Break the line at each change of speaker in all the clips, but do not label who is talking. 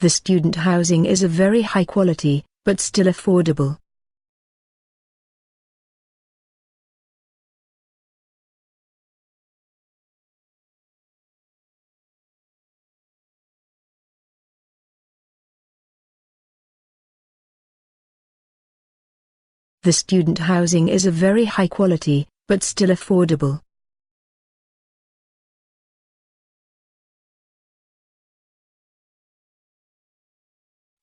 The student housing is of very high quality, but still affordable. The student housing is of very high quality, but still affordable.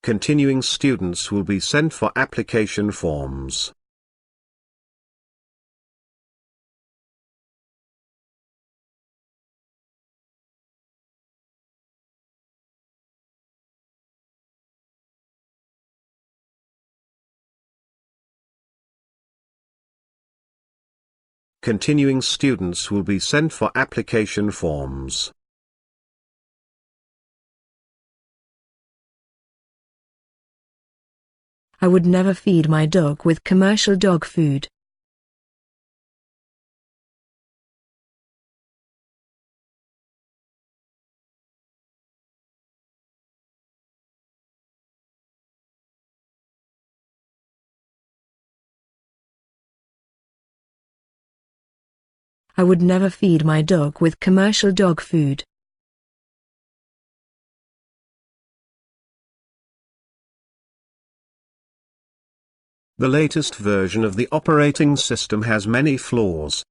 Continuing students will be sent for application forms. Continuing students will be sent for application forms.
I would never feed my dog with commercial dog food. I would never feed my dog with commercial dog food.
The latest version of the operating system has many flaws.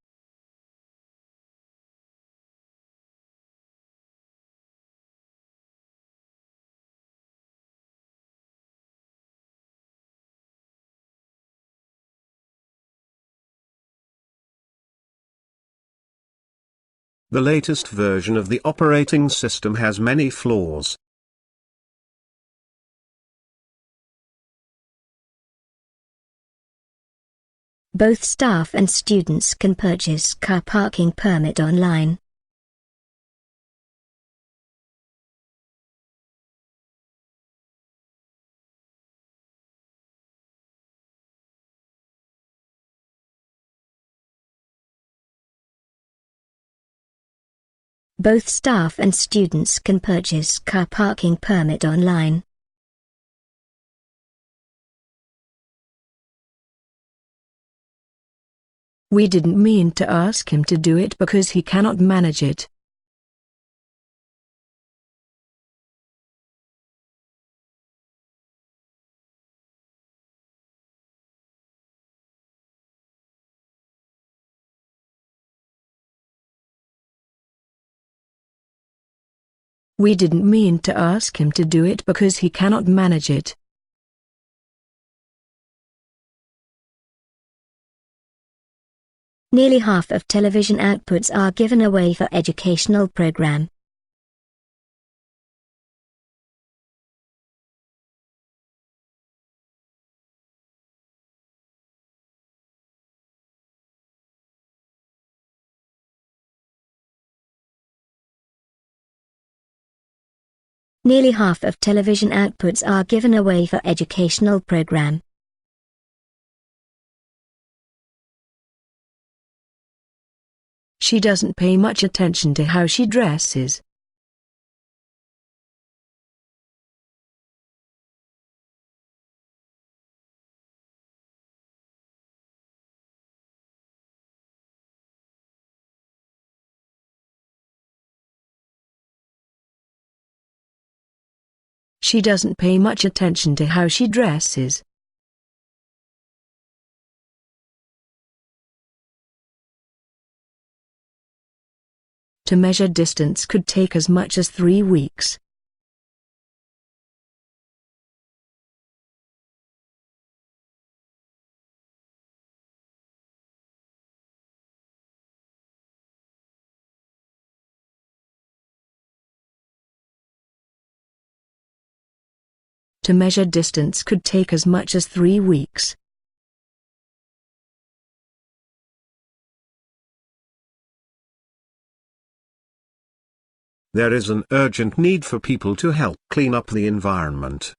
The latest version of the operating system has many flaws.
Both staff and students can purchase car parking permit online. Both staff and students can purchase car parking permit online.
We didn't mean to ask him to do it because he cannot manage it. We didn't mean to ask him to do it because he cannot manage it.
Nearly half of television outputs are given away for educational program. Nearly half of television outputs are given away for educational program.
She doesn't pay much attention to how she dresses. She doesn't pay much attention to how she dresses. To measure distance could take as much as 3 weeks. To measure distance could take as much as 3 weeks.
There is an urgent need for people to help clean up the environment.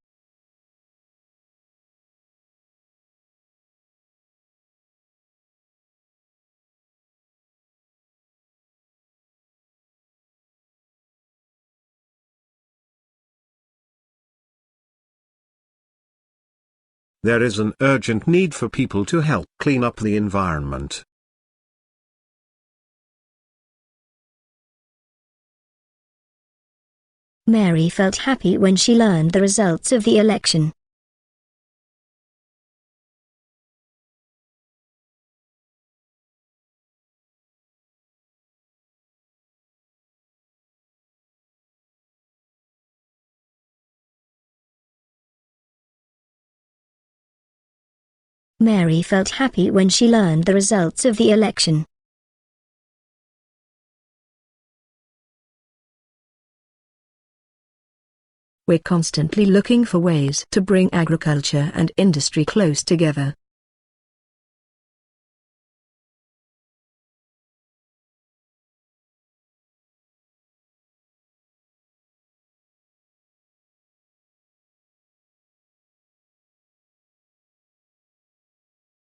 There is an urgent need for people to help clean up the environment.
Mary felt happy when she learned the results of the election. Mary felt happy when she learned the results of the election.
We're constantly looking for ways to bring agriculture and industry close together.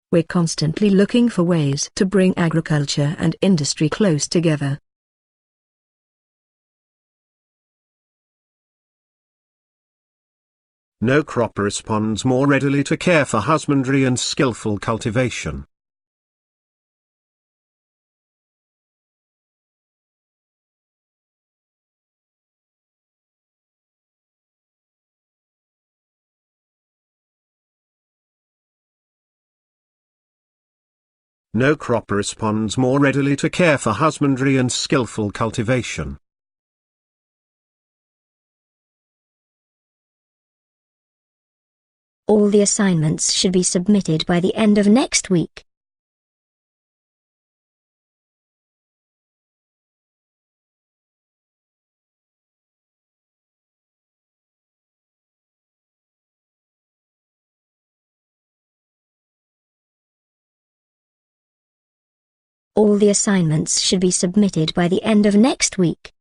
We're constantly looking for ways to bring agriculture and industry close together.
No crop responds more readily to care for husbandry and skillful cultivation. No crop responds more readily to care for husbandry and skillful cultivation.
All the assignments should be submitted by the end of next week. All the assignments should be submitted by the end of next week.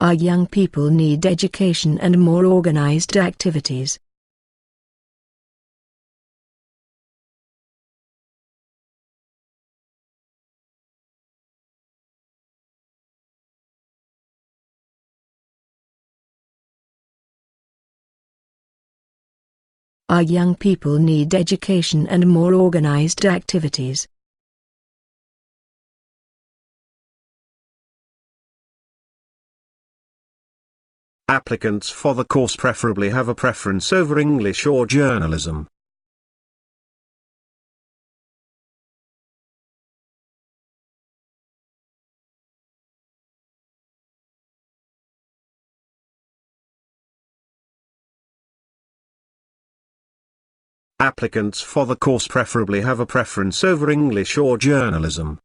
Our young people need education and more organized activities. Our young people need education and more organized activities.
Applicants for the course preferably have a preference over English or journalism. Applicants for the course preferably have a preference over English or journalism.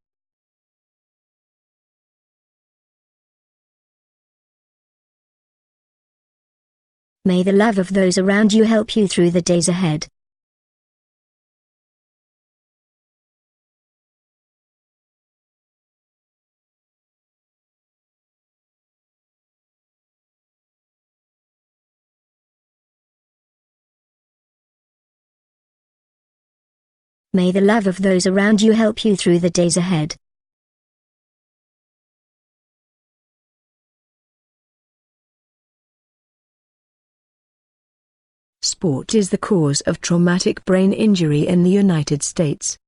May the love of those around you help you through the days ahead. May the love of those around you help you through the days ahead.
Sport is the cause of traumatic brain injury in the United States.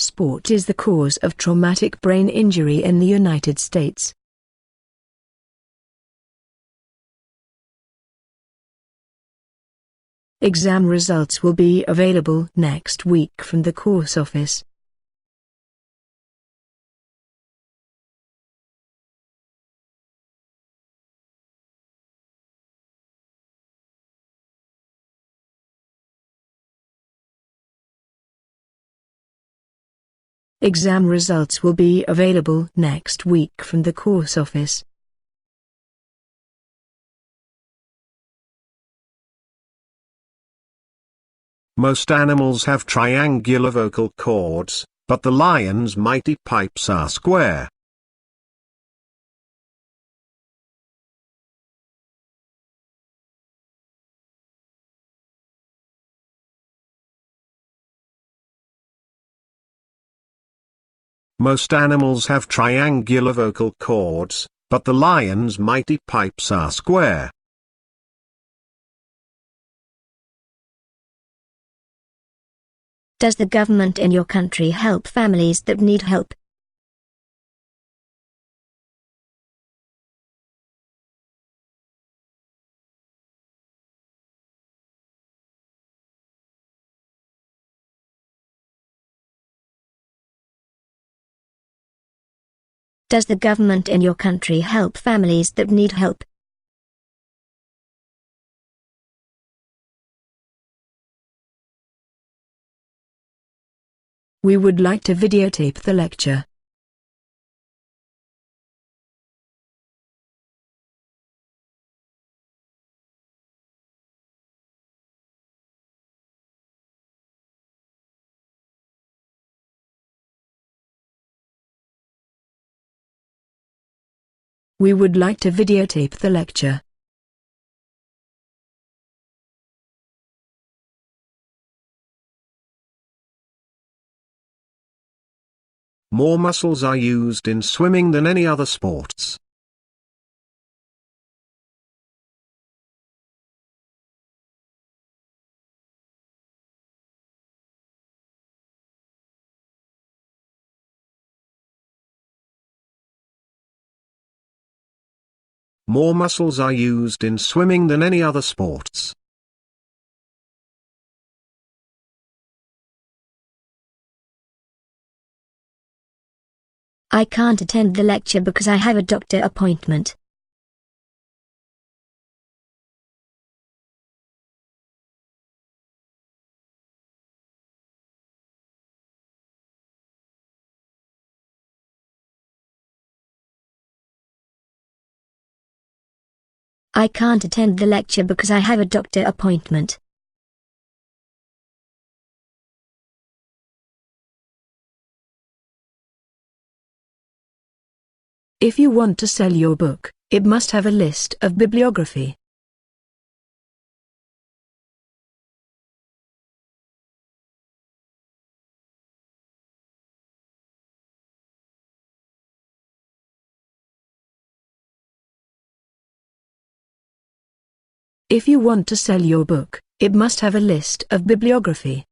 Sport is the cause of traumatic brain injury in the United States. Exam results will be available next week from the course office. Exam results will be available next week from the course office.
Most animals have triangular vocal cords, but the lion's mighty pipes are square. Most animals have triangular vocal cords, but the lion's mighty pipes are square.
Does the government in your country help families that need help? Does the government in your country help families that need help?
We would like to videotape the lecture. We would like to videotape the lecture.
More muscles are used in swimming than any other sports. More muscles are used in swimming than any other sports.
I can't attend the lecture because I have a doctor appointment. I can't attend the lecture because I have a doctor appointment.
If you want to sell your book, it must have a list of bibliography. If you want to sell your book, it must have a list of bibliography.